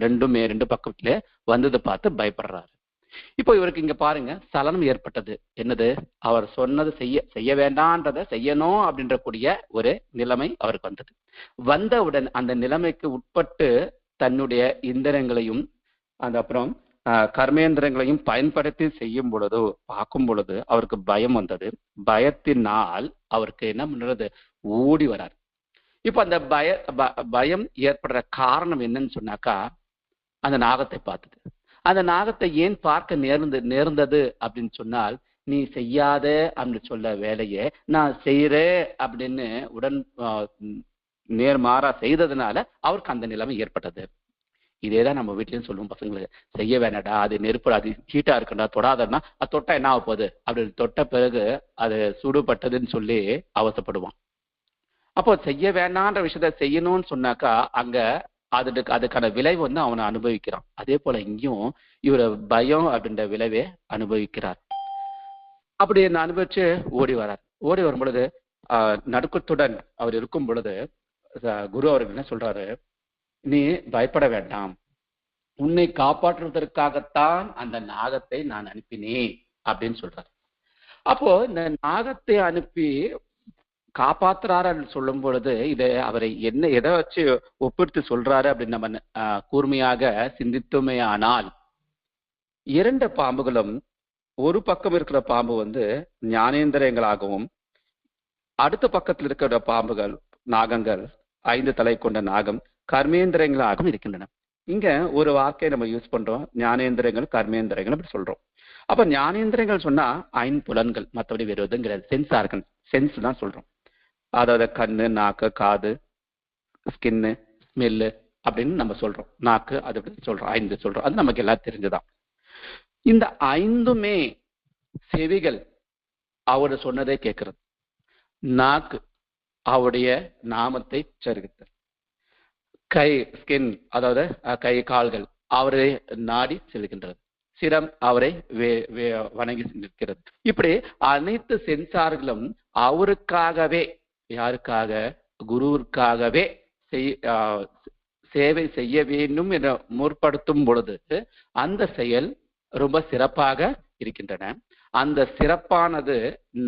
ரெண்டு பக்கத்துல வந்ததை பார்த்து பயப்படுறாரு. இப்போ இவருக்கு இங்க பாருங்க சலனம் ஏற்பட்டது. என்னது? அவர் சொன்னது செய்ய வேண்டான்றதை செய்யணும் அப்படின்ற கூடிய ஒரு நிலைமை அவருக்கு வந்தது. வந்தவுடன் அந்த நிலைமைக்கு உட்பட்டு தன்னுடைய இந்திரங்களையும் அந்த அப்புறம் கர்மேந்திரங்களையும் பயன்படுத்தி செய்யும் பொழுது பார்க்கும் பொழுது அவருக்கு பயம் வந்தது. பயத்தினால் அவருக்கு என்ன பண்றது, ஓடி வரார். இப்ப அந்த பயம் ஏற்படுற காரணம் என்னன்னு சொன்னாக்கா, அந்த நாகத்தை பார்த்தது. அந்த நாகத்தை ஏன் பார்க்க நேர்ந்தது அப்படின்னு சொன்னால், நீ செய்யாத அப்படின்னு சொல்ல வேலையை நான் செய்யறேன் அப்படின்னு நேர்மாறா செய்ததுனால அவருக்கு அந்த நிலைமை ஏற்பட்டது. இதேதான் நம்ம வீட்லயும் சொல்லுவோம் பசங்களுக்கு, செய்ய வேணாடா, அது நெருப்பு, அது ஹீட்டா இருக்குண்டா, தொடாதன்னா அது தொட்டா என்ன ஆக போகுது அப்படி தொட்ட பிறகு அது சுடுபட்டதுன்னு சொல்லி அவசப்படுவான். அப்போ செய்ய வேணான்ற விஷயத்த செய்யணும்னு சொன்னாக்கா அங்க அதுக்கான விளைவு அவனை அனுபவிக்கிறான். அதே போல இங்கேயும் இவர பயம் அப்படின்ற விளைவை அனுபவிக்கிறார். அப்படி என்ன அனுபவிச்சு ஓடி வரார். ஓடி வரும் பொழுது நடுக்கத்துடன் அவர் இருக்கும் பொழுது குரு அவர்கள் என்ன சொல்றாரு, நீ பயப்பட வேண்டாம், உன்னை காப்பாற்றுவதற்காகத்தான் அந்த நாகத்தை நான் அனுப்பினேன் அப்படின்னு சொல்றாரு. அப்போ இந்த நாகத்தை அனுப்பி காப்பாத்துறாரு சொல்லும் பொழுது இதை அவரை எதை வச்சு ஒப்பிட்டு சொல்றாரு அப்படின்னு நம்ம கூர்மையாக சிந்தித்துமே ஆனால், 2 பாம்புகளும் ஒரு பக்கம் இருக்கிற பாம்பு ஞானேந்திரியங்களாகவும் அடுத்த பக்கத்தில் இருக்கிற பாம்புகள் நாகங்கள் 5 தலை கொண்ட நாகம் கர்மேந்திரங்களாகவும் இருக்கின்றன. இங்க ஒரு வார்த்தையை நம்ம யூஸ் பண்றோம், ஞானேந்திரங்கள் கர்மேந்திரங்கள் அப்படி சொல்றோம். அப்ப ஞானேந்திரங்கள் சொன்னா 5 புலன்கள், மற்றபடி வேறு எதுவும் கிடையாது. சென்ஸ் ஆர்கன், சென்ஸ் தான் சொல்றோம். அதாவது கண்ணு, நாக்கு, காது, ஸ்கின்னு, ஸ்மெல்லு அப்படின்னு நம்ம சொல்றோம். நாக்கு அது அப்படி சொல்றோம், 5 சொல்றோம். அது நமக்கு எல்லாம் தெரிஞ்சுதான். இந்த 5மே செவிகள் அவரு சொன்னதை கேட்கிறது, நாக்கு அவருடைய நாமத்தை செருகுத்தல், கை ஸ்கின் அதாவது கை கால்கள் அவரை நாடி செல்கின்றது, சிரம் அவரை வணங்கி நிற்கிறது. இப்படி அனைத்து சென்சார்களும் அவருக்காகவே, யாருக்காக, குருவிற்காகவே சேவை செய்ய வேண்டும் என முற்படுத்தும் பொழுது அந்த செயல் ரொம்ப சிறப்பாக இருக்கின்றன. அந்த சிறப்பானது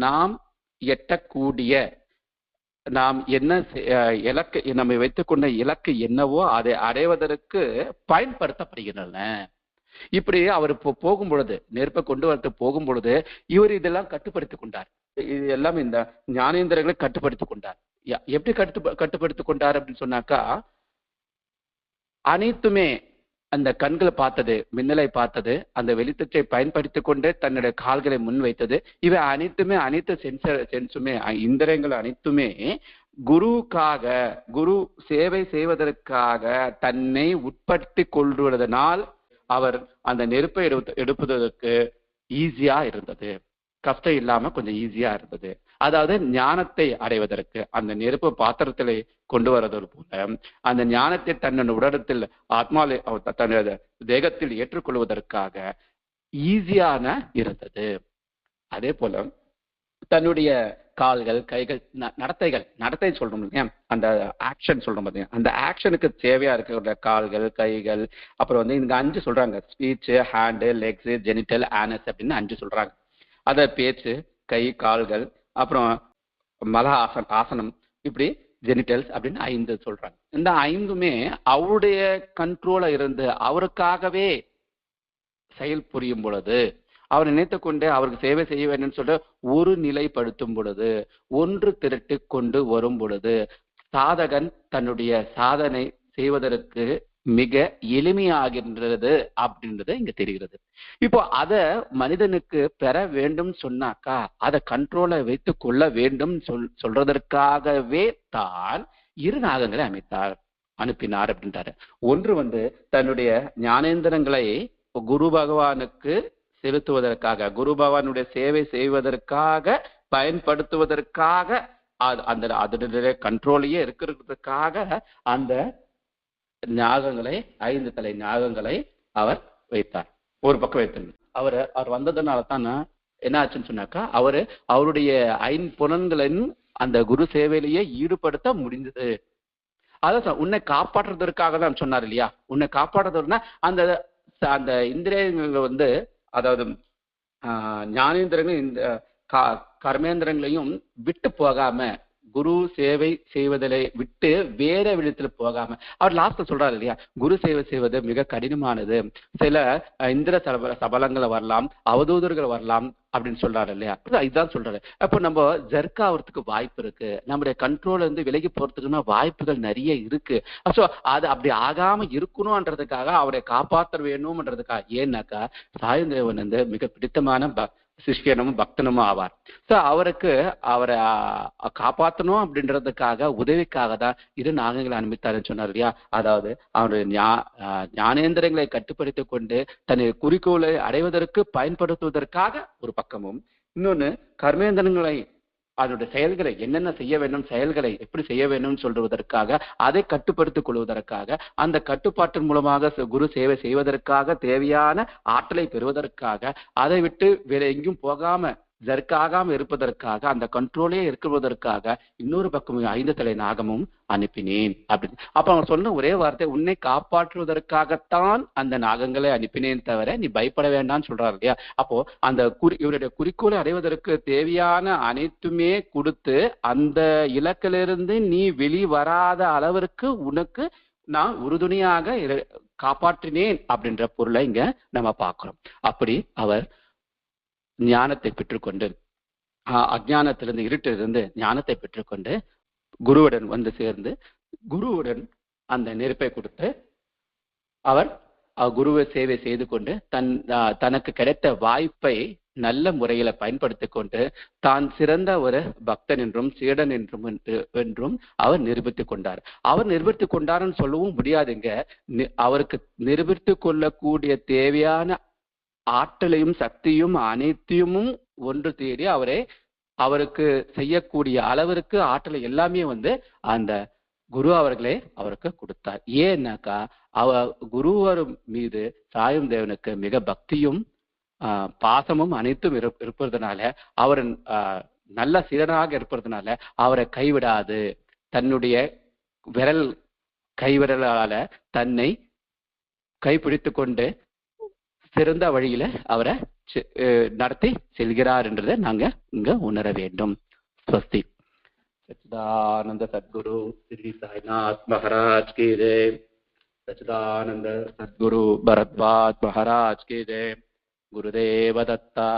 நாம் எட்டக்கூடிய, நாம் என்ன இலக்கு, நம்ம வைத்துக்கொண்ட இலக்கு என்னவோ அதை அடைவதற்கு பயன்படுத்தப்படுகின்றன. இப்படி அவர் போகும் பொழுது, நெருப்பை கொண்டு வரத்து போகும் பொழுது இவர் இதெல்லாம் கட்டுப்படுத்திக் கொண்டார். இது எல்லாம் இந்த ஞானேந்திரங்களை கட்டுப்படுத்திக் கொண்டார். எப்படி கட்டுப்படுத்திக் கொண்டார் அப்படின்னு சொன்னாக்கா, அனைத்துமே அந்த கண்களை பார்த்தது, மின்னலை பார்த்தது, அந்த வெளிச்சத்தை பயன்படுத்தி கொண்டு தன்னுடைய கால்களை முன் வைத்தது, இவை அனைத்துமே, அனைத்து சென்சுமே, இந்திரியங்கள் அனைத்துமே குருவுக்காக, குரு சேவை செய்வதற்காக தன்னை உட்படுத்தி கொள்வதனால் அவர் அந்த நெருப்பை எடுப்பதற்கு ஈஸியா இருந்தது, கஷ்டம் இல்லாம கொஞ்சம் ஈஸியா இருந்தது. அதாவது ஞானத்தை அடைவதற்கு அந்த நெருப்பு பாத்திரத்திலே கொண்டு வரது போல அந்த ஞானத்தை தன்னுடைய உடலத்தில், ஆத்மாவில், தன்னுடைய தேகத்தில் ஏற்றுக்கொள்வதற்காக ஈஸியான இருந்தது. அதே போல தன்னுடைய கால்கள், கைகள், நடத்தை சொல்றோம் இல்லையா, அந்த ஆக்ஷன் சொல்றோம் பார்த்தீங்க, அந்த ஆக்ஷனுக்கு தேவையா இருக்கிற கால்கள், கைகள், அப்புறம் இங்க 5 சொல்றாங்க, speech, hand, legs, genital, anus அப்படின்னு 5 சொல்றாங்க. அத பேச்சு, கை, கால்கள், அப்புறம் மல ஆசனம், இப்படி ஜெனிட்டல்ஸ் அப்படின்னு 5 சொல்றாங்க. இந்த 5மே அவருடைய கண்ட்ரோல இருந்து அவருக்காகவே செயல் புரியும் பொழுது, அவர் நினைத்து கொண்டு அவருக்கு சேவை செய்ய வேண்டும் சொல்ல ஒரு நிலைப்படுத்தும் பொழுது, ஒன்று திரட்டு கொண்டு வரும் பொழுது சாதகன் தன்னுடைய சாதனை செய்வதற்கு மிக எளிமையாகின்றது அப்படின்றது இங்க தெரிகிறது. இப்போ அத மனிதனுக்கு பெற வேண்டும் சொன்னாக்கா அதை கண்ட்ரோலை வைத்து கொள்ள வேண்டும் சொல்றதற்காகவே தான் 2 நாகங்களை அனுப்பினார் அப்படின்றாரு. ஒன்று தன்னுடைய ஞானேந்திரங்களை குரு பகவானுக்கு செலுத்துவதற்காக, குரு பகவானுடைய சேவை செய்வதற்காக, பயன்படுத்துவதற்காக, அதனுடைய கண்ட்ரோலையே இருக்கிறதுக்காக அந்த ஞாகங்களை, 5 தலை ஞாகங்களை அவர் வைத்தார், ஒரு பக்கம் வைத்தார். அவர் வந்ததுனால தான் என்ன ஆச்சுன்னு சொன்னாக்கா, அவருடைய 5 புலன்களின் அந்த குரு சேவையிலேயே ஈடுபடுத்த முடிந்தது. அதான் உன்னை காப்பாற்றுவதற்காக தான் சொன்னார் இல்லையா. உன்னை காப்பாற்றுறதுனா அந்த இந்திரியங்கள் அதாவது ஞானேந்திரங்கள் இந்த கர்மேந்திரங்களையும் விட்டு போகாம குரு சேவை செய்வதிலே விட்டு வேற விதத்துல போகாம, அவர் லாஸ்ட்ல சொல்றாரு இல்லையா, குரு சேவை செய்வது மிக கடினமானது, சில இந்திர சபலங்களை வரலாம், அவதூதர்கள் வரலாம் அப்படின்னு சொல்றாரு இல்லையா, இதுதான் சொல்றாரு. அப்போ நம்ம ஜர்க் ஆகிறதுக்கு வாய்ப்பு இருக்கு, நம்முடைய கண்ட்ரோல் இருந்து விலகி போறதுக்குன்னா வாய்ப்புகள் நிறைய இருக்கு. ஸோ அது அப்படி ஆகாம இருக்கணும்ன்றதுக்காக அவரை காப்பாற்ற வேணும்ன்றதுக்காக. ஏன்னாக்கா சாயம் தேவன் வந்து மிக பிடித்தமான சிஷ்யனும் பக்தனும் ஆவார். ஸோ அவருக்கு அவரை காப்பாற்றணும் அப்படின்றதுக்காக உதவிக்காக தான் இரு நாகங்களை அனுப்பித்தாருன்னு சொன்னார் இல்லையா. அதாவது அவருடைய ஞானேந்திரங்களை கட்டுப்படுத்திக் கொண்டு தன்னை குறிக்கோளை அடைவதற்கு பயன்படுத்துவதற்காக ஒரு பக்கமும், இன்னொன்னு கர்மேந்திரங்களை அதனுடைய செயல்களை என்னென்ன செய்ய வேண்டும், செயல்களை எப்படி செய்ய வேண்டும் சொல்வதற்காக, அதை கட்டுப்படுத்திக் கொள்வதற்காக, அந்த கட்டுப்பாட்டின் மூலமாக குரு சேவை செய்வதற்காக தேவையான ஆற்றலை பெறுவதற்காக, அதை விட்டு வேற எங்கேயும் போகாம ஜர்க்காகாம இருப்பதற்காக, அந்த கண்ட்ரோலே இருக்குவதற்காக இன்னொரு பக்கம் 5 தலை நாகமும் அனுப்பினேன் அப்படின்னு. அப்ப அவன் சொன்ன ஒரே வார்த்தை, உன்னை காப்பாற்றுவதற்காகத்தான் அந்த நாகங்களை அனுப்பினேன் தவிர நீ பயப்பட வேண்டாம்னு சொல்றாரு இல்லையா. அப்போ அந்த இவருடைய குறிக்கோளை அடைவதற்கு தேவையான அனைத்துமே கொடுத்து அந்த இலக்கிலிருந்து நீ வெளிவராத அளவிற்கு உனக்கு நான் உறுதுணையாக காப்பாற்றினேன் அப்படின்ற பொருளை இங்க நம்ம பார்க்கிறோம். அப்படி அவர் ஞானத்தை பெற்றுக்கொண்டு, அஜானத்திலிருந்து இருட்டிலிருந்து ஞானத்தை பெற்றுக்கொண்டு குருவுடன் வந்து சேர்ந்து, குருவுடன் அந்த நெருப்பை கொடுத்து அவர் குருவை சேவை செய்து கொண்டு தனக்கு கிடைத்த வாய்ப்பை நல்ல முறையில பயன்படுத்தி கொண்டு தான் சிறந்த ஒரு பக்தன் என்றும் சீடன் என்றும் அவர் நிரூபித்துக் கொண்டார். அவர் நிரூபித்துக் கொண்டார்ன்னு சொல்லவும் முடியாதுங்க. அவருக்கு நிரூபித்து கொள்ளக்கூடிய தேவையான ஆற்றலையும் சக்தியும் அனைத்தையும் ஒன்று தேடி அவருக்கு செய்யக்கூடிய அளவிற்கு ஆற்றலை எல்லாமே வந்து அந்த குரு அவர்களே அவருக்கு கொடுத்தார். ஏன்னாக்கா குருவர் மீது சாயும் தேவனுக்கு மிக பக்தியும் பாசமும் அனைத்தும் இருப்பதனால, அவர் நல்ல சீடனாக இருப்பதனால அவரை கைவிடாது, தன்னுடைய கைவிரலால தன்னை கைப்பிடித்து கொண்டு சிறந்த வழியில அவரை நடத்தி செல்கிறார் என்றதை நாங்க இங்க உணர வேண்டும். ஸ்வஸ்தி. சச்சிதானந்த சத்குரு ஸ்ரீ சாய்நாத் மகாராஜ் கி ஜெய். சச்சிதானந்த சத்குரு பரத்வாஜ் மகாராஜ் கி ஜெய். குருதேவ தத்தா.